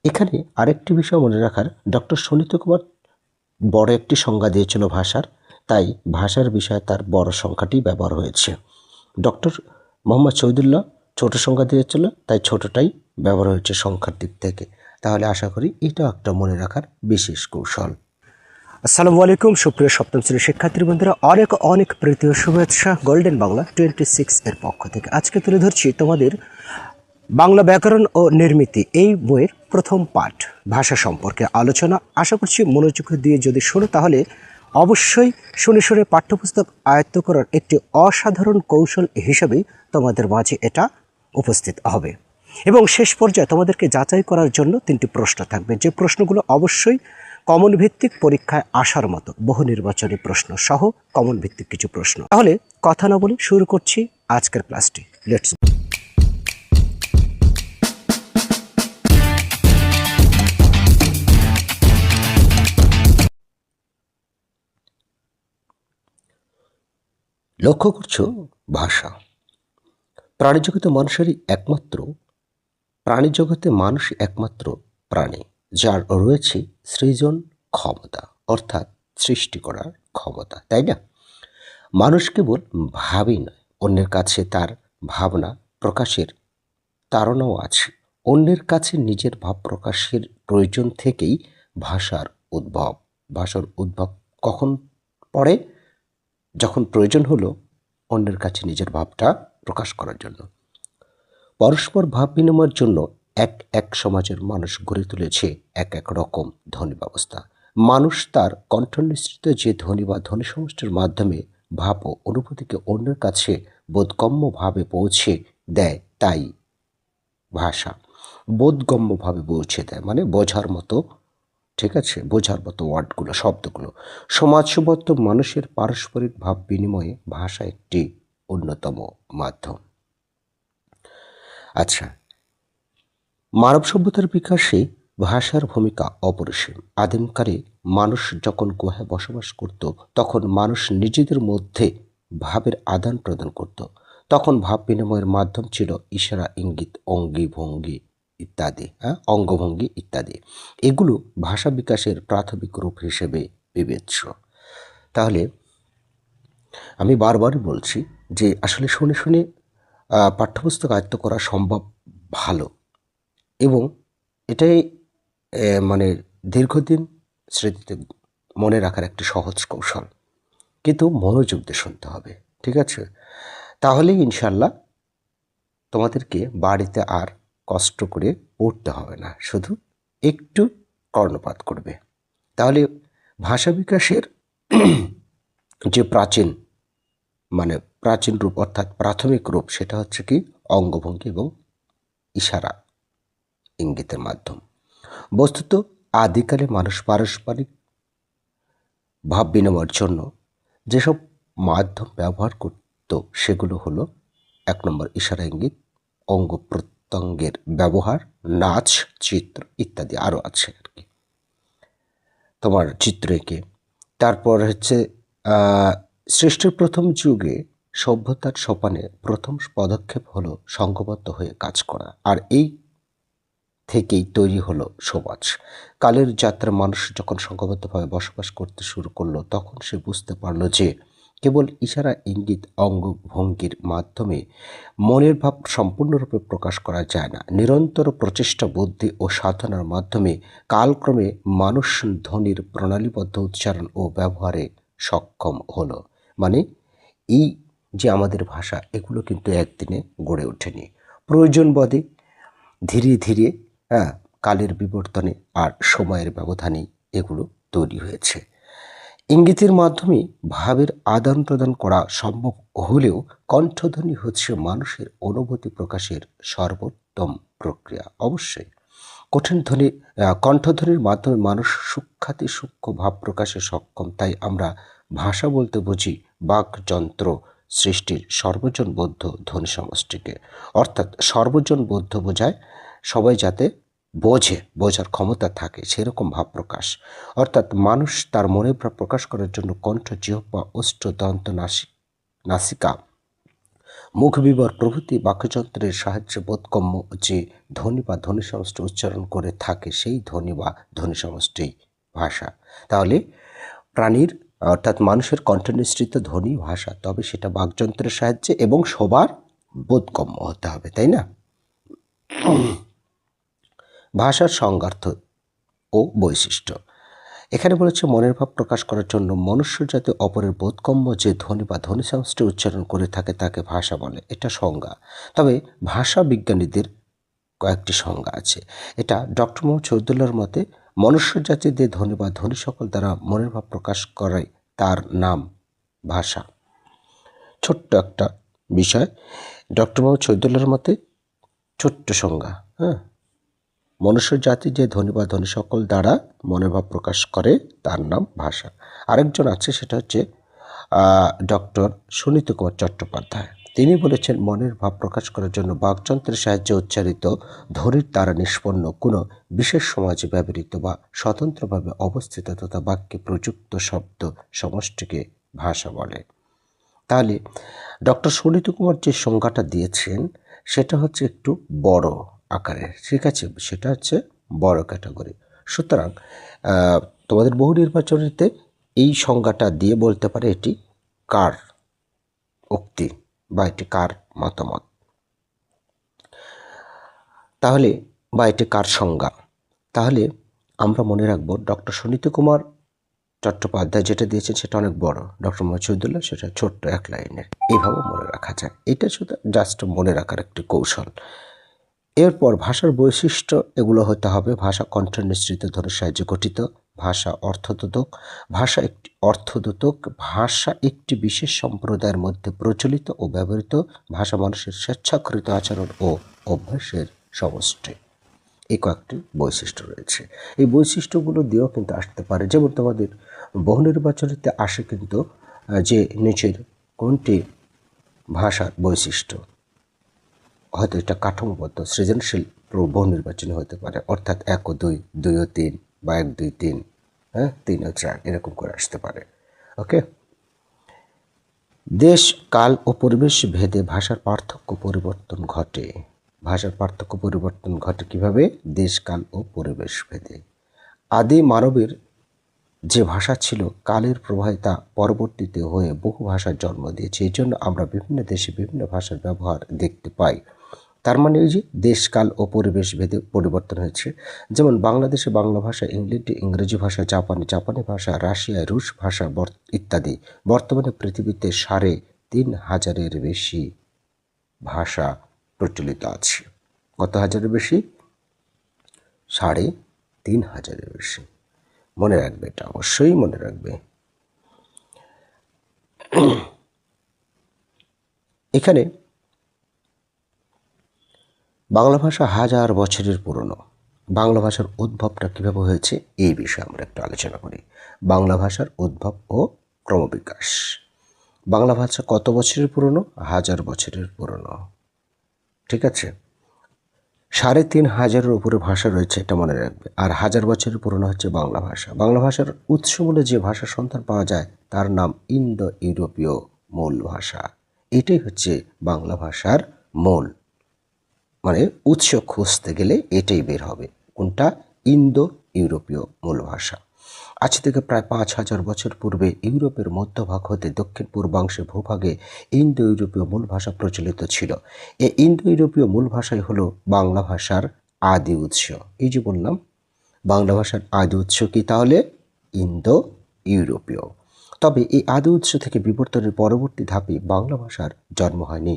এখানে আরেকটি বিষয় মনে রাখার, ডক্টর সুনীত কুমার বড় একটি সংজ্ঞা দিয়েছিল ভাষার, তাই ভাষার বিষয়ে তার বড় সংখ্যাটি ব্যবহার হয়েছে। ডক্টর মোহাম্মদ শহীদুল্লাহ ছোট সংখ্যা দিয়েছিল, তাই ছোটটাই ব্যবহার হয়েছে সংখ্যার দিক থেকে। তাহলে আশা করি এটা একটা মনে রাখার বিশেষ কৌশল। আসসালামু আলাইকুম সুপ্রিয় সপ্তম শ্রেণীর শিক্ষার্থী বন্ধুরা, অনেক অনেক প্রীতি ও শুভেচ্ছা গোল্ডেন বাংলা 26 এর পক্ষ থেকে। আজকে তুলে ধরছি তোমাদের বাংলা ব্যাকরণ ও নির্মিতি এই বইয়ের প্রথম পাঠ, ভাষা সম্পর্কে আলোচনা। আশা করছি মনোযোগ দিয়ে যদি শোনো তাহলে অবশ্যই শুনে শুনে পাঠ্যপুস্তক আয়ত্ত করার একটি অসাধারণ কৌশল হিসেবেই তোমাদের মাঝে এটা উপস্থিত হবে। এবং শেষ পর্যায়ে তোমাদেরকে যাচাই করার জন্য 3টি প্রশ্ন থাকবে, যে প্রশ্নগুলো অবশ্যই কমন ভিত্তিক পরীক্ষায় আসার মতো, বহু নির্বাচনী প্রশ্ন সহ কমন ভিত্তিক কিছু প্রশ্ন। তাহলে কথা না বলে শুরু করছি আজকের ক্লাসটি। লেটস লক্ষ্য করছো ভাষা প্রাণীজগতে মানুষ একমাত্র প্রাণী যার রয়েছে সৃজন ক্ষমতা, অর্থাৎ সৃষ্টি করার ক্ষমতা, তাই না? মানুষ কেবল ভাবেই নয়, অন্যের কাছে তার ভাবনা প্রকাশের তাড়নাও আছে। অন্যের কাছে নিজের ভাব প্রকাশের প্রয়োজন থেকেই ভাষার উদ্ভব। ভাষার উদ্ভব কখন পড়ে? যখন প্রয়োজন হলো অন্যের কাছে নিজের ভাবটা প্রকাশ করার জন্য। পরস্পর ভাব বিনিময়ের জন্য এক এক সমাজের মানুষ গড়ে তুলেছে এক এক রকম ধ্বনি ব্যবস্থা। মানুষ তার কণ্ঠনিঃসৃত যে ধ্বনি বা ধ্বনি সমষ্টির মাধ্যমে ভাব ও অনুভূতিকে অন্যের কাছে বোধগম্যভাবে পৌঁছে দেয়, তাই ভাষা বোধগম্যভাবে পৌঁছে দেয়, মানে বোঝার মতো, ঠিক আছে, বোঝার মতো ওয়ার্ডগুলো, শব্দগুলো। সমাজবদ্ধ মানুষের পারস্পরিক ভাব বিনিময়ে ভাষা একটি অন্যতম মাধ্যম। আচ্ছা, মানব সভ্যতার বিকাশে ভাষার ভূমিকা অপরিসীম। আদিমকালে মানুষ যখন গুহায় বসবাস করত, তখন মানুষ নিজেদের মধ্যে ভাবের আদান প্রদান করত। তখন ভাব বিনিময়ের মাধ্যম ছিল ইশারা, ইঙ্গিত, অঙ্গভঙ্গি ইত্যাদি। এগুলো ভাষা বিকাশের প্রাথমিক রূপ হিসেবে বিবেচ্য। তাহলে আমি বারবারই বলছি যে আসলে শুনে শুনে পাঠ্যপুস্তক আয়ত্ত করা সম্ভব, ভালো, এবং এটাই মানে দীর্ঘদিন স্মৃতিতে মনে রাখার একটি সহজ কৌশল। কিন্তু মনোযোগ দিয়ে শুনতে হবে, ঠিক আছে? তাহলেই ইনশাল্লাহ তোমাদেরকে বাড়িতে আর কষ্ট করে পড়তে হবে না, শুধু একটু কর্ণপাত করবে। তাহলে ভাষা বিকাশের যে প্রাচীন রূপ, অর্থাৎ প্রাথমিক রূপ, সেটা হচ্ছে কি অঙ্গভঙ্গি এবং ইশারা, ইঙ্গিতের মাধ্যম। বস্তুত আদিকালে মানুষ পারস্পরিক ভাব বিনিময়ের জন্য যেসব মাধ্যম ব্যবহার করত সেগুলো হলো 1 নম্বর ইশারা, ইঙ্গিত, অঙ্গ প্রত্যঙ্গের ব্যবহার, নাচ, চিত্র ইত্যাদি, আরও আছে আর কি, তোমার চিত্র এঁকে। তারপর হচ্ছে সৃষ্টির প্রথম যুগে সভ্যতার সোপানে প্রথম পদক্ষেপ হলো সংঘবদ্ধ হয়ে কাজ করা, আর এই থেকেই তৈরি হলো সমাজ। কালের যাত্রা মানুষ যখন সংঘবদ্ধভাবে বসবাস করতে শুরু করলো, তখন সে বুঝতে পারলো যে কেবল ইশারা, ইঙ্গিত, অঙ্গভঙ্গির মাধ্যমে মনের ভাব সম্পূর্ণরূপে প্রকাশ করা যায় না। নিরন্তর প্রচেষ্টা, বুদ্ধি ও সাধনার মাধ্যমে কালক্রমে মানুষ ধ্বনির প্রণালীবদ্ধ উচ্চারণ ও ব্যবহারে সক্ষম হলো। মানে এই যে আমাদের ভাষা, এগুলো কিন্তু একদিনে গড়ে ওঠেনি, প্রয়োজনবোধে ধীরে ধীরে কালের বিবর্তনে আর সময়ের ব্যবধানে এগুলো তৈরি হয়েছে। ইঙ্গিতের মাধ্যমে ভাবের আদান প্রদান করা সম্ভব হলেও কণ্ঠধ্বনি হচ্ছে মানুষের অনুভূতি প্রকাশের সর্বোত্তম প্রক্রিয়া। অবশ্যই কণ্ঠধ্বনির মাধ্যমে মানুষ সূক্ষ্মাতি সূক্ষ্ম ভাব প্রকাশে সক্ষম। তাই আমরা ভাষা বলতে বুঝি বাকযন্ত্র সৃষ্টির সর্বজনবদ্ধ ধ্বনি সমষ্টিকে, অর্থাৎ সর্বজনবদ্ধ বোঝায় সবাই যাতে বোঝার ক্ষমতা থাকে সেরকম ভাব প্রকাশ। অর্থাৎ মানুষ তার মনের ভাব প্রকাশ করার জন্য কণ্ঠ, জিহ্বা, ওষ্ঠ, দন্ত, নাসিকা মুখ বিবর প্রভৃতি বাক্যযন্ত্রের সাহায্যে বোধগম্য যে ধ্বনি বা ধ্বনি সমষ্টি উচ্চারণ করে থাকে সেই ধ্বনি বা ধ্বনি সমষ্টি ভাষা। তাহলে প্রাণীর অর্থাৎ মানুষের কণ্ঠ নিঃসৃত ধ্বনি ভাষা, তবে সেটা বাকযন্ত্রের সাহায্যে এবং সবার বোধগম্য হতে হবে, তাই না? ভাষার সংজ্ঞার্থ ও বৈশিষ্ট্য। এখানে বলেছে মনের ভাব প্রকাশ করার জন্য মনুষ্য যাতে অপরের বোধগম্য যে ধ্বনি বা ধ্বনি সমষ্টি উচ্চারণ করে থাকে তাকে ভাষা বলে। এটা সংজ্ঞা। তবে ভাষা বিজ্ঞানীদের কয়েকটি সংজ্ঞা আছে। এটা ডক্টর মোহাম্মদ শহীদুল্লাহর মতে মনুষ্য জাতি যে ধ্বনি বা ধ্বনি সকল দ্বারা মনের ভাব প্রকাশ করে তার নাম ভাষা। ছোট্ট একটা বিষয়, ডক্টর মোহাম্মদ শহীদুল্লাহর মতে ছোট্ট সংজ্ঞা, মনুষ্য জাতি যে ধ্বনি বা ধ্বনি সকল দ্বারা মনের ভাব প্রকাশ করে তার নাম ভাষা। আরেকজন আছে, সেটা হচ্ছে ডক্টর সুনীত কুমার চট্টোপাধ্যায়। তিনি বলেছেন মনের ভাব প্রকাশ করার জন্য বাকযন্ত্রের সাহায্যে উচ্চারিত ধ্বনির দ্বারা নিষ্পন্ন কোনো বিশেষ সমাজে ব্যবহৃত বা স্বতন্ত্রভাবে অবস্থিত তথা বাক্যে প্রযুক্ত শব্দ সমষ্টিকে ভাষা বলে। তাহলে ডক্টর সুনীত কুমার যে সংজ্ঞাটা দিয়েছেন সেটা হচ্ছে একটু বড় আকারের, ঠিক আছে, সেটা হচ্ছে বড় ক্যাটাগরি। সুতরাং তোমাদের বহু নির্বাচনীতে এই সংজ্ঞাটা দিয়ে বলতে পারে এটি কার উক্তি বা এটি কার মতামত, তাহলে বা এটি কার সংজ্ঞা। তাহলে আমরা মনে রাখবো ডক্টর সুনীত কুমার চট্টোপাধ্যায় যেটা দিয়েছেন সেটা অনেক বড়, ডক্টর মোহাম্মদ শহীদুল্লাহ সেটা ছোট্ট এক লাইনের। এইভাবে মনে রাখা যায়, এটা শুধু জাস্ট মনে রাখার একটি কৌশল। এরপর ভাষার বৈশিষ্ট্য এগুলো হতে হবে। ভাষা কণ্ঠ নিঃসৃত ধ্বনির সাহায্যে গঠিত, ভাষা অর্থোদ্যোতক, ভাষা একটি বিশেষ সম্প্রদায়ের মধ্যে প্রচলিত ও ব্যবহৃত, ভাষা মানুষের স্বেচ্ছাকৃত আচরণ ও অভ্যাসের সমষ্টি। এই কয়েকটি বৈশিষ্ট্য রয়েছে। এই বৈশিষ্ট্যগুলো দিয়েও কিন্তু আসতে পারে, যেমন তোমাদের বহু নির্বাচনীতে আসে কিন্তু যে নিচের কোনটি ভাষার বৈশিষ্ট্য, হয়তো এটা কাঠামোবদ্ধ সৃজনশীল বহু নির্বাচনী হতে পারে, অর্থাৎ 1 ও 2, 2 ও 3 বা 1, 2, 3, 3 ও 4 এরকম করে আসতে পারে। ওকে। দেশ, কাল ও পরিবেশ ভেদে ভাষার পার্থক্য পরিবর্তন ঘটে। ভাষার পার্থক্য পরিবর্তন ঘটে কিভাবে? দেশ, কাল ও পরিবেশ ভেদে। আদি মানবের যে ভাষা ছিল কালের প্রবাহে তা পরবর্তীতে হয়ে বহু ভাষার জন্ম দিয়েছে। এই জন্য আমরা বিভিন্ন দেশে বিভিন্ন ভাষার ব্যবহার দেখতে পাই। তার মানে এই যে দেশকাল ও পরিবেশ ভেদে পরিবর্তন হয়েছে। যেমন বাংলাদেশে বাংলা ভাষা, ইংল্যান্ডে ইংরেজি ভাষা, জাপানি ভাষা, রাশিয়ায় রুশ ভাষা ইত্যাদি। বর্তমানে পৃথিবীতে 3,500-এর বেশি ভাষা প্রচলিত আছে। কত হাজারের বেশি? 3,500-এর বেশি। মনে রাখবে, এটা অবশ্যই মনে রাখবে। এখানে বাংলা ভাষা 1000 বছরের পুরনো। বাংলা ভাষার উদ্ভবটা কীভাবে হয়েছে এই বিষয়ে আমরা একটু আলোচনা করি। বাংলা ভাষার উদ্ভব ও ক্রমবিকাশ। বাংলা ভাষা কত বছরের পুরনো? 1000 বছরের পুরনো, ঠিক আছে। 3,500-এর উপরে ভাষা রয়েছে, এটা মনে রাখবে। আর 1000 বছরের পুরনো হচ্ছে বাংলা ভাষা। বাংলা ভাষার উৎসমূলে যে ভাষার সন্ধান পাওয়া যায় তার নাম ইন্দো ইউরোপীয় মূল ভাষা। এটাই হচ্ছে বাংলা ভাষার মূল, মানে উৎস খুঁজতে গেলে এটাই বের হবে। কোনটা? ইন্দো ইউরোপীয় মূল ভাষা। আজ থেকে প্রায় 5,000 বছর পূর্বে ইউরোপের মধ্যভাগ হতে দক্ষিণ পূর্বাংশে ভূভাগে ইন্দো ইউরোপীয় মূল ভাষা প্রচলিত ছিল। এই ইন্দো ইউরোপীয় মূল ভাষাই হলো বাংলা ভাষার আদি উৎস। এই যে বললাম বাংলা ভাষার আদি উৎস কি? তাহলে ইন্দো ইউরোপীয়। তবে এই আদি উৎস থেকে বিবর্তনের পরবর্তী ধাপে বাংলা ভাষার জন্ম হয়নি।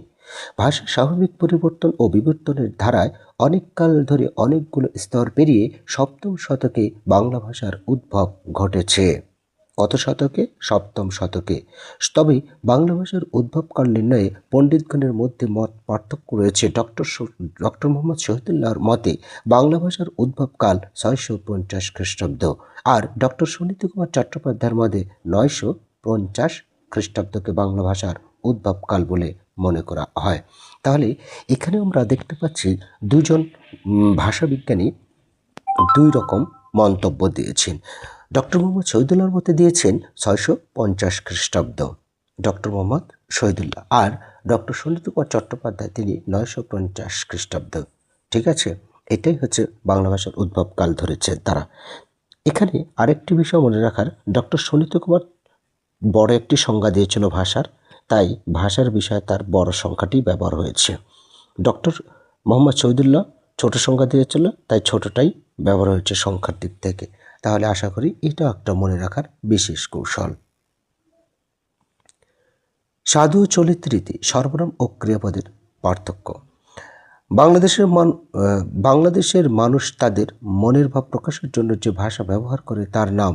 ভাষার স্বাভাবিক পরিবর্তন ও বিবর্তনের ধারায় অনেককাল ধরে অনেকগুলো স্তর পেরিয়ে 7ম শতকে বাংলা ভাষার উদ্ভব ঘটেছে। কত শতকে? 7ম শতকে। তবে বাংলা ভাষার উদ্ভবকাল নির্ণয়ে পণ্ডিতগণের মধ্যে মত পার্থক্য রয়েছে। ডক্টর মোহাম্মদ শহীদুল্লাহর মতে বাংলা ভাষার উদ্ভবকাল 650 খ্রিস্টাব্দ, আর ডক্টর সুনীত কুমার চট্টোপাধ্যায়ের মতে 950 খ্রিস্টাব্দকে বাংলা ভাষার উদ্ভবকাল বলে মনে করা হয়। তাহলে এখানে আমরা দেখতে পাচ্ছি দুজন ভাষাবিজ্ঞানী 2 রকম মন্তব্য দিয়েছেন। ডক্টর মোহাম্মদ শহীদুল্লাহর মতে দিয়েছেন 650 খ্রিস্টাব্দ ডক্টর মোহাম্মদ শহীদুল্লাহ, আর ডক্টর সুনীত কুমার চট্টোপাধ্যায় তিনি 950 খ্রিস্টাব্দ। ঠিক আছে, এটাই হচ্ছে বাংলা ভাষার উদ্ভবকাল ধরেছে তারা। এখানে আরেকটি বিষয় মনে রাখার, ডক্টর সুনীত কুমার বড় একটি সংজ্ঞা দিয়েছিল ভাষার, তাই ভাষার বিষয়ে তার বড় সংখ্যাটি ব্যবহার হয়েছে। ডক্টর মোহাম্মদ শহীদুল্লাহ ছোট সংখ্যা দিয়েছিল, তাই ছোটটাই ব্যবহার হয়েছে সংখ্যার দিক থেকে। তাহলে আশা করি এটা একটা মনে রাখার বিশেষ কৌশল। সাধু চলিত রীতি, সর্বনাম ও ক্রিয়াপদের পার্থক্য। বাংলাদেশের মানুষ তাদের মনের ভাব প্রকাশের জন্য যে ভাষা ব্যবহার করে তার নাম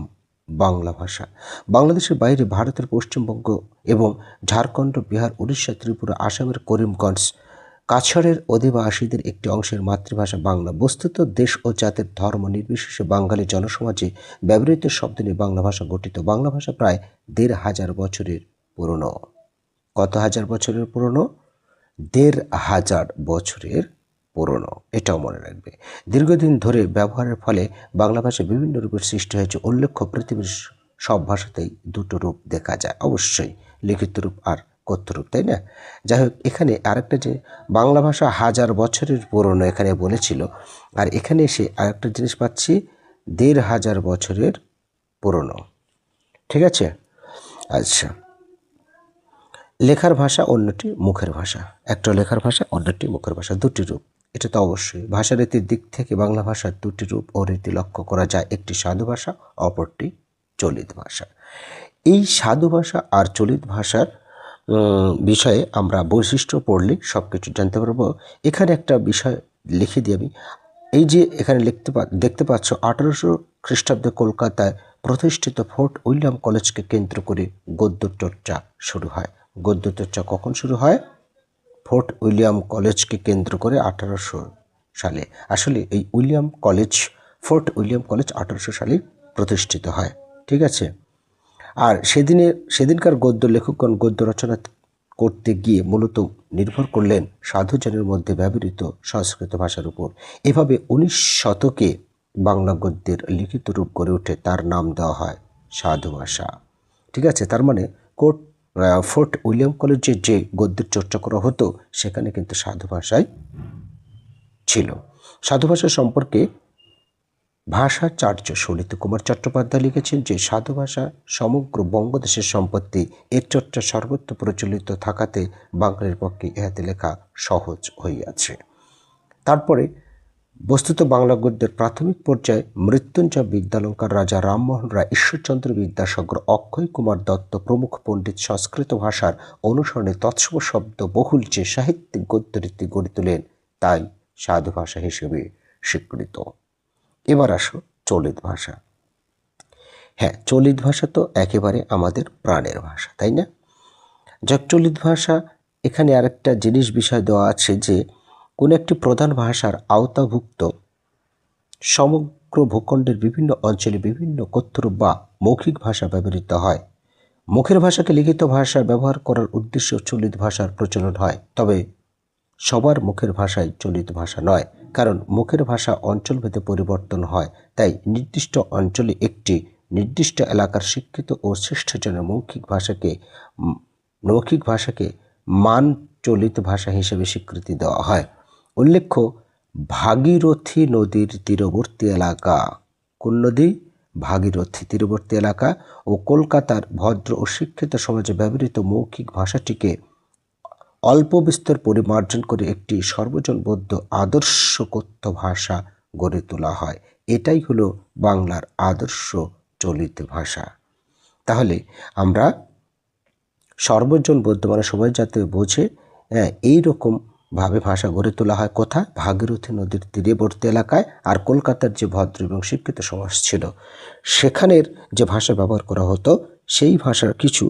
বাংলা ভাষা। বাংলাদেশের বাইরে ভারতের পশ্চিমবঙ্গ এবং ঝাড়খণ্ড, বিহার, উড়িষ্যা, ত্রিপুরা, আসামের করিমগঞ্জ, কাছাড়ের অধিবাসীদের একটি অংশের মাতৃভাষা বাংলা। বস্তুত দেশ ও জাতের ধর্ম নির্বিশেষে বাঙালি জনসমাজে ব্যবহৃত শব্দ নিয়ে বাংলা ভাষা গঠিত। বাংলা ভাষা প্রায় 1500 বছরের পুরনো। কত হাজার বছরের পুরনো? 1500 বছরের পুরনো, এটাও মনে রাখবে। দীর্ঘদিন ধরে ব্যবহারের ফলে বাংলা ভাষা বিভিন্ন রূপের সৃষ্টি হয়েছে। উল্লেখ্য, পৃথিবীর সব ভাষাতেই দুটো রূপ দেখা যায়, অবশ্যই লিখিত রূপ আর কথ্য রূপ, তাই না? যাই হোক, এখানে আরেকটা যে বাংলা ভাষা 1000 বছরের পুরনো এখানে বলেছিল, আর এখানে এসে আরেকটা জিনিস পাচ্ছি 1500 বছরের পুরনো। ঠিক আছে, আচ্ছা। লেখার ভাষা, অন্যটি মুখের ভাষা। একটা লেখার ভাষা, অন্যটি মুখের ভাষা, দুটি রূপ। এটা তো অবশ্যই। ভাষারীতির দিক থেকে বাংলা ভাষার দুটি রূপ ও রীতি লক্ষ্য করা যায়, একটি সাধু ভাষা, অপরটি চলিত ভাষা। এই সাধু ভাষা আর চলিত ভাষার বিষয়ে আমরা বৈশিষ্ট্য পড়লে সব কিছু জানতে পারবো। এখানে একটা বিষয় লিখে দিই আমি। এই যে এখানে দেখতে পাচ্ছ 1800 খ্রিস্টাব্দে কলকাতায় প্রতিষ্ঠিত ফোর্ট উইলিয়াম কলেজকে কেন্দ্র করে গদ্য চর্চা শুরু হয়। গদ্য চর্চা কখন শুরু হয়? ফোর্ট উইলিয়াম কলেজকে কেন্দ্র করে 1800 সালে। আসলে এই ফোর্ট উইলিয়াম কলেজ 1800 সালে প্রতিষ্ঠিত হয়। ঠিক আছে, আর সেদিনকার গদ্য লেখকগণ গদ্য রচনা করতে গিয়ে মূলত নির্ভর করলেন সাধুজনের মধ্যে ব্যবহৃত সংস্কৃত ভাষার উপর। এভাবে 19 শতকে বাংলা গদ্যের লিখিত রূপ গড়ে ওঠে, তার নাম দেওয়া হয় সাধু ভাষা। ঠিক আছে, তার মানে ফোর্ট উইলিয়াম কলেজে যে গদ্যের চর্চা করা হতো সেখানে কিন্তু সাধু ভাষাই ছিল। সাধু ভাষা সম্পর্কে ভাষাচার্য সুনীত কুমার চট্টোপাধ্যায় লিখেছেন যে সাধু ভাষা সমগ্র বঙ্গদেশের সম্পত্তি, এর চর্চা সর্বত্র প্রচলিত থাকাতে বাঙালির পক্ষে ইহাতে লেখা সহজ হইয়াছে। তারপরে বস্তুত বাংলা গদ্যের প্রাথমিক পর্যায়ে মৃত্যুঞ্জয় বিদ্যালঙ্কার, রাজা রামমোহন রায়, ঈশ্বরচন্দ্র বিদ্যাসাগর, অক্ষয় কুমার দত্ত প্রমুখ পণ্ডিত সংস্কৃত ভাষার অনুসরণে তৎসম শব্দ বহুল যে সাহিত্যিক গদ্যরীতি গড়ে তোলেন তাই সাধু ভাষা হিসেবে স্বীকৃত। এবার আসো চলিত ভাষা। হ্যাঁ, চলিত ভাষা তো একেবারে আমাদের প্রাণের ভাষা, তাই না? যাক, চলিত ভাষা এখানে আরেকটা বিষয় দেওয়া আছে যে কোনো একটি প্রধান ভাষার আওতাভুক্ত সমগ্র ভূখণ্ডের বিভিন্ন অঞ্চলে বিভিন্ন কথ্যরূপ বা মৌখিক ভাষা ব্যবহৃত হয়। মুখের ভাষাকে লিখিত ভাষায় ব্যবহার করার উদ্দেশ্যে চলিত ভাষার প্রচলন হয়, তবে সবার মুখের ভাষাই চলিত ভাষা নয়, কারণ মুখের ভাষা অঞ্চলভেদে পরিবর্তন হয়। তাই নির্দিষ্ট অঞ্চলে একটি নির্দিষ্ট এলাকার শিক্ষিত ও শ্রেষ্ঠজনের মৌখিক ভাষাকে মান চলিত ভাষা হিসেবে স্বীকৃতি দেওয়া হয়। উল্লেখ্য, ভাগীরথী নদীর তীরবর্তী এলাকা, কোন নদী? ভাগীরথী তীরবর্তী এলাকা ও কলকাতার ভদ্র ও শিক্ষিত সমাজে ব্যবহৃত মৌখিক ভাষাটিকে অল্প বিস্তর পরিমার্জন করে একটি সর্বজনবোধ্য আদর্শ কথ্য ভাষা গড়ে তোলা হয়। এটাই হলো বাংলার আদর্শ চলিত ভাষা। তাহলে আমরা সর্বজনবোধ্য মানে সবাই যাতে বোঝে, এইরকম ভাবে ভাষা গড়ে তোলা হয় কোথায়? ভাগীরথী নদীর তীরবর্তী এলাকায়। আর কলকাতার যে ভদ্র এবং শিক্ষিত সমাজ ছিল সেখানের যে ভাষা ব্যবহার করা হতো সেই ভাষার কিছু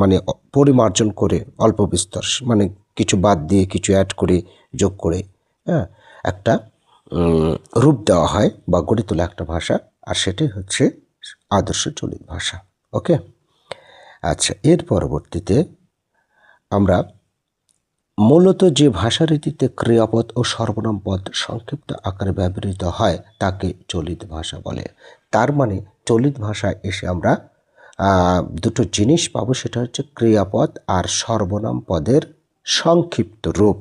মানে পরিমার্জন করে অল্প বিস্তর মানে কিছু বাদ দিয়ে কিছু অ্যাড করে যোগ করে একটা রূপ দেওয়া হয় বা গড়ে তোলা একটা ভাষা, আর সেটাই হচ্ছে আদর্শ চলিত ভাষা। ওকে, আচ্ছা, এর পরবর্তীতে আমরা মূলত যে ভাষারীতিতে ক্রিয়াপদ ও সর্বনাম পদ সংক্ষিপ্ত আকারে ব্যবহৃত হয় তাকে চলিত ভাষা বলে। তার মানে চলিত ভাষায় এসে আমরা দুটো জিনিস পাবো, সেটা হচ্ছে ক্রিয়াপদ আর সর্বনাম পদের সংক্ষিপ্ত রূপ।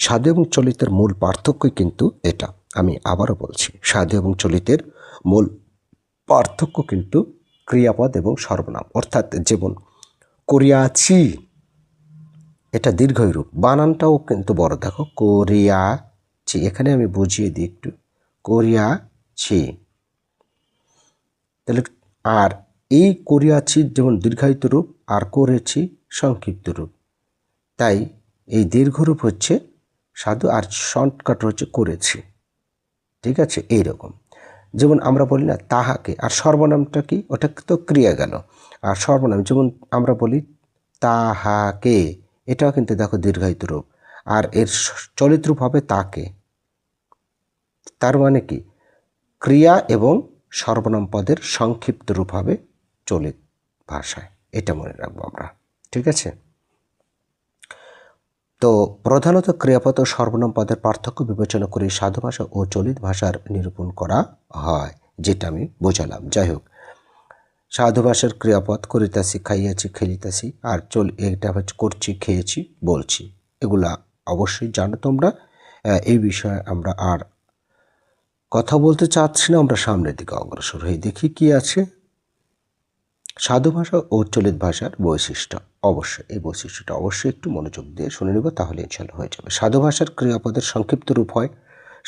সাধু এবং চলিতের মূল পার্থক্যই কিন্তু এটা। আমি আবারও বলছি, সাধু এবং চলিতের মূল পার্থক্য কিন্তু ক্রিয়াপদ এবং সর্বনাম। অর্থাৎ যেমন করিয়াছি, এটা দীর্ঘই রূপ, বানানটাও কিন্তু বড়। দেখো করিয়াছি, এখানে আমি বুঝিয়ে দিই একটু, করিয়াছি। তাহলে আর এই করিয়াছি যেমন দীর্ঘায়িত রূপ, আর করেছি সংক্ষিপ্ত রূপ। তাই এই দীর্ঘরূপ হচ্ছে সাধু আর শর্টকাট হচ্ছে করেছি। ঠিক আছে, এইরকম। যেমন আমরা বলি না তাহাকে, আর সর্বনামটা কি, ওটা তো ক্রিয়া গেল। আর সর্বনাম যেমন আমরা বলি তাহাকে, এটাও কিন্তু দেখো দীর্ঘায়িত রূপ, আর এর চলিত রূপ হবে তাকে। তার মানে কি, ক্রিয়া এবং সর্বনাম পদের সংক্ষিপ্ত রূপ হবে চলিত ভাষায়। এটা মনে রাখবো আমরা। ঠিক আছে, তো প্রধানত ক্রিয়াপদ ও সর্বনাম পদের পার্থক্য বিবেচনা করে সাধু ভাষা ও চলিত ভাষার নিরূপণ করা হয়, যেটা আমি বোঝালাম। যাই হোক, সাধু ভাষার ক্রিয়াপদ করিতাছি, খাইয়াছি, খেলিতাছি, আর এটা হচ্ছে করছি, খেয়েছি, বলছি। এগুলা অবশ্যই জানো তোমরা। এই বিষয়ে আমরা আর কথা বলতে চাচ্ছি না, আমরা সামনের দিকে অগ্রসর হয়ে দেখি কি আছে। সাধু ভাষা ও চলিত ভাষার বৈশিষ্ট্য, অবশ্যই এই বৈশিষ্ট্যটা অবশ্যই একটু মনোযোগ দিয়ে শুনে নেব, তাহলে ইনশাল্লাহ হয়ে যাবে। সাধু ভাষার ক্রিয়াপদের সংক্ষিপ্ত রূপ হয়,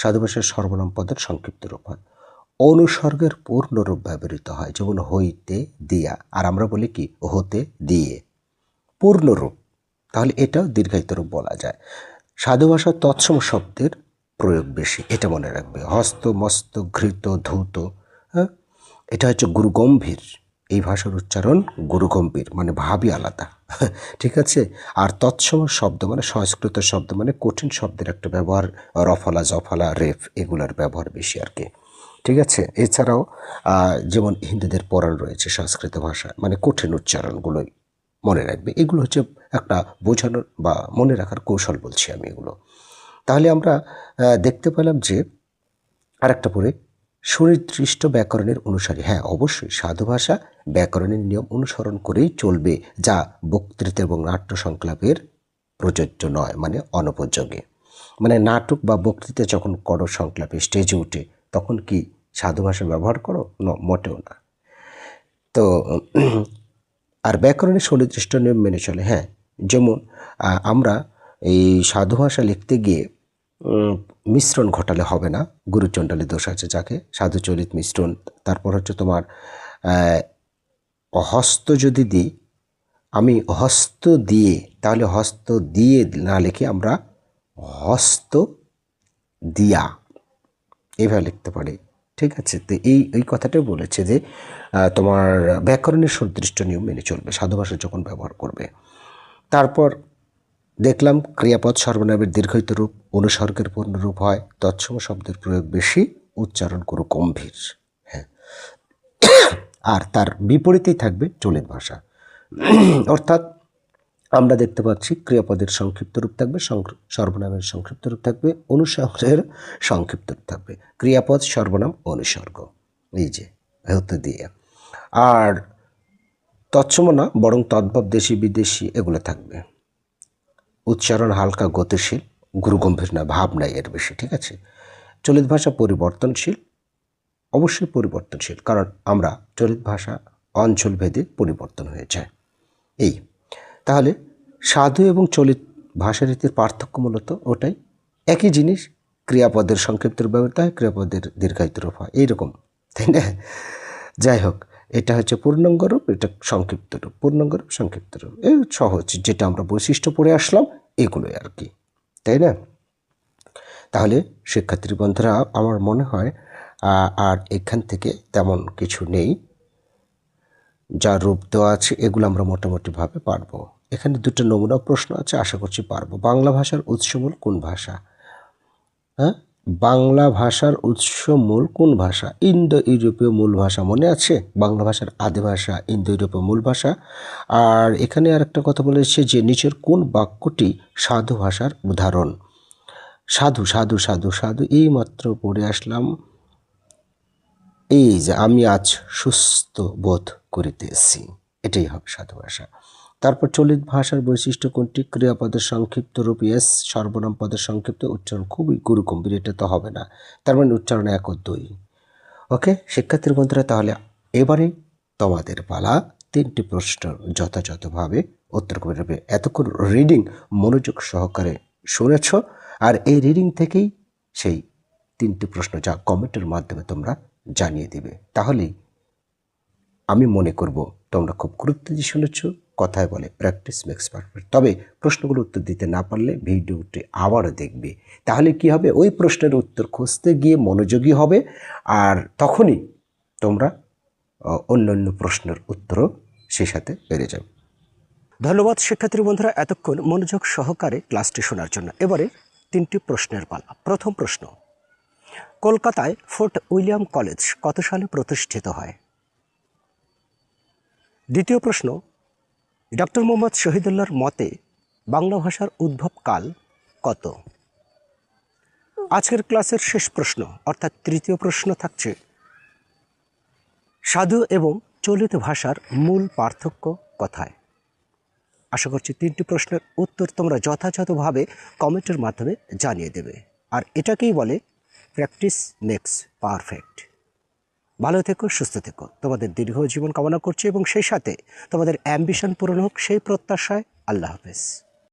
সাধু ভাষার সর্বনাম পদের সংক্ষিপ্ত রূপ হয়। অনুসর্গের পূর্ণ রূপ ব্যবহৃত হয়, যেমন হইতে, দিয়া, আর আমরা বলি কি হতে, দিয়ে, পূর্ণ রূপ। তাহলে এটাও দীর্ঘায়িত রূপ বলা যায়। সাধু ভাষার তৎসম শব্দের প্রয়োগ বেশি, এটা মনে রাখবে। হস্ত, মস্ত, ঘৃত, ধূত, হ্যাঁ, এটা হচ্ছে গুরুগম্ভীর। এই ভাষার উচ্চারণ গুরুগম্ভীর, মানে ভাবই আলাদা। ঠিক আছে, আর তৎসম শব্দ মানে সংস্কৃত শব্দ, মানে কঠিন শব্দের একটা ব্যবহার, রফলা, জফলা, রেফ, এগুলার ব্যবহার বেশি আর কি। ঠিক আছে, এছাড়াও যেমন হিন্দুদের পরাণ রয়েছে সংস্কৃত ভাষা, মানে কঠিন উচ্চারণগুলোই মনে রাখবে। এগুলো হচ্ছে একটা বোঝানোর বা মনে রাখার কৌশল বলছি আমি এগুলো। তাহলে আমরা দেখতে পেলাম যে আরেকটা পরে, সুনির্দিষ্ট ব্যাকরণের অনুসারী। হ্যাঁ, অবশ্যই সাধু ভাষা ব্যাকরণের নিয়ম অনুসরণ করেই চলবে, যা বক্তৃতা এবং নাট্য সংলাপের প্রযোজ্য নয়, মানে অনুপযোগী। মানে নাটক বা বক্তৃতা যখন করো, সংলাপে স্টেজে উঠে, তখন কি সাধু ভাষা ব্যবহার করো? মোটেও না। তো আর ব্যাকরণের সুনির্দিষ্ট নিয়ম মেনে চলে। হ্যাঁ, যেমন আমরা এই সাধু ভাষা লিখতে গিয়ে মিশ্রণ ঘটালে হবে না। গুরুচণ্ডালী দোষ আছে যাকে, সাধু চলিত মিশ্রণ। তারপর হচ্ছে তোমার হস্ত যদি দিই, আমি হস্ত দিয়ে, তাহলে হস্ত দিয়ে না লিখে আমরা হস্ত দিয়া এইভাবে লিখতে পারি। ঠিক আছে, তো এই কথাটাই বলেছে যে তোমার ব্যাকরণের সুনির্দিষ্ট নিয়ম মেনে চলবে সাধু ভাষা যখন ব্যবহার করবে। তারপর দেখলাম ক্রিয়াপদ সর্বনামের দীর্ঘায়িত রূপ, অনুসর্গের পূর্ণ রূপ হয়, তৎসম শব্দের প্রয়োগ বেশি, উচ্চারণ করো গম্ভীর। হ্যাঁ, আর তার বিপরীতেই থাকবে চলিত ভাষা। অর্থাৎ আমরা দেখতে পাচ্ছি ক্রিয়াপদের সংক্ষিপ্ত রূপ থাকবে, সর্বনামের সংক্ষিপ্ত রূপ থাকবে, অনুসর্গের সংক্ষিপ্ত রূপ থাকবে। ক্রিয়াপদ, সর্বনাম, অনুসর্গ, এই যে হতে দিয়ে। আর তৎসম না, বরং তদ্ভব, দেশি বিদেশি এগুলো থাকবে। উচ্চারণ হালকা, গতিশীল, গুরুগম্ভীর না, ভাব নাই এর বেশি। ঠিক আছে, চলিত ভাষা পরিবর্তনশীল, অবশ্যই পরিবর্তনশীল, কারণ আমরা চলিত ভাষা অঞ্চলভেদে পরিবর্তন হয়ে যায়। এই তাহলে সাধু এবং চলিত ভাষারীতির পার্থক্য মূলত ওটাই, একই জিনিস, ক্রিয়াপদের সংক্ষিপ্ত রূপ ব্যবহৃত হয়, ক্রিয়াপদের দীর্ঘায়িত রূপ হয়, এইরকম, তাই না? যাই হোক, এটা হচ্ছে পূর্ণাঙ্গ রূপ, এটা সংক্ষিপ্ত রূপ, পূর্ণাঙ্গ রূপ, সংক্ষিপ্ত রূপ, এই সহজ যেটা আমরা বৈশিষ্ট্য পড়ে আসলাম, এগুলোই আর কি, তাই না? তাহলে শিক্ষার্থী বন্ধুরা, আমার মনে হয় আর এখান থেকে তেমন কিছু নেই। যা রূপ দেওয়া আছে এগুলো আমরা মোটামুটিভাবে পারবো। এখানে দুটো নমুনা প্রশ্ন আছে, আশা করছি পারবো। বাংলা ভাষার উৎসমূল কোন ভাষা? হ্যাঁ, বাংলা ভাষার উৎসমূল কোন ভাষা? ইন্দো ইউরোপীয় মূল ভাষা, মনে আছে? বাংলা ভাষার আদি ভাষা ইন্দো ইউরোপীয় মূল ভাষা। আর এখানে আরেকটা কথা বলেছে যে নিচের কোন বাক্যটি সাধু ভাষার উদাহরণ? সাধু সাধু সাধু সাধু এই মাত্র পড়ে আসলাম। এই যে আমি আজ সুস্থ বোধ করিতেছি, এটাই হবে সাধু ভাষা। তারপর চলিত ভাষার বৈশিষ্ট্য কোনটি? ক্রিয়াপদের সংক্ষিপ্ত রূপ ইয়েস, সর্বনাম পদের সংক্ষিপ্ত উচ্চারণ খুবই গুরুগম্ভীর, এটা তো হবে না, তার মানে উচ্চারণ 1 ও 2। ওকে শিক্ষার্থী বন্ধুরা, তাহলে এবারে তোমাদের পালা 3টি প্রশ্ন যথাযথভাবে উত্তর করে দেবে। এতক্ষণ রিডিং মনোযোগ সহকারে শুনেছ, আর এই রিডিং থেকেই সেই 3টি প্রশ্ন যা কমেন্টের মাধ্যমে তোমরা জানিয়ে দিবে, তাহলেই আমি মনে করব তোমরা খুব গুরুত্ব দিয়ে শুনেছ। কথায় বলে প্র্যাকটিস মেক্স পারফেক্ট। তবে প্রশ্নগুলো উত্তর দিতে না পারলে ভিডিওটি আবারও দেখবে, তাহলে কি হবে, ওই প্রশ্নের উত্তর খুঁজতে গিয়ে মনোযোগী হবে, আর তখনই তোমরা অন্যান্য প্রশ্নের উত্তরও সেই সাথে পেরে যাবে। ধন্যবাদ শিক্ষার্থী বন্ধুরা এতক্ষণ মনোযোগ সহকারে ক্লাসটি শোনার জন্য। এবারে 3টি প্রশ্নের পালা। প্রথম প্রশ্ন, কলকাতায় ফোর্ট উইলিয়াম কলেজ কত সালে প্রতিষ্ঠিত হয়? দ্বিতীয় প্রশ্ন, ডক্টর মোহাম্মদ শহীদুল্লাহর মতে বাংলা ভাষার উদ্ভব কাল কত? আজকের ক্লাসের শেষ প্রশ্ন অর্থাৎ 3য় প্রশ্ন থাকছে, সাধু এবং চলিত ভাষার মূল পার্থক্য কোথায়? আশা করছি 3টি প্রশ্নের উত্তর তোমরা যথাযথভাবে কমেন্টের মাধ্যমে জানিয়ে দেবে, আর এটাকেই বলে প্র্যাকটিস মেক্স পারফেক্ট। ভালো থেকো, সুস্থ থেকো, তোমাদের দীর্ঘ জীবন কামনা করছি এবং সেই সাথে তোমাদের অ্যাম্বিশন পূরণ হোক সেই প্রত্যাশায়। আল্লাহ হাফেজ।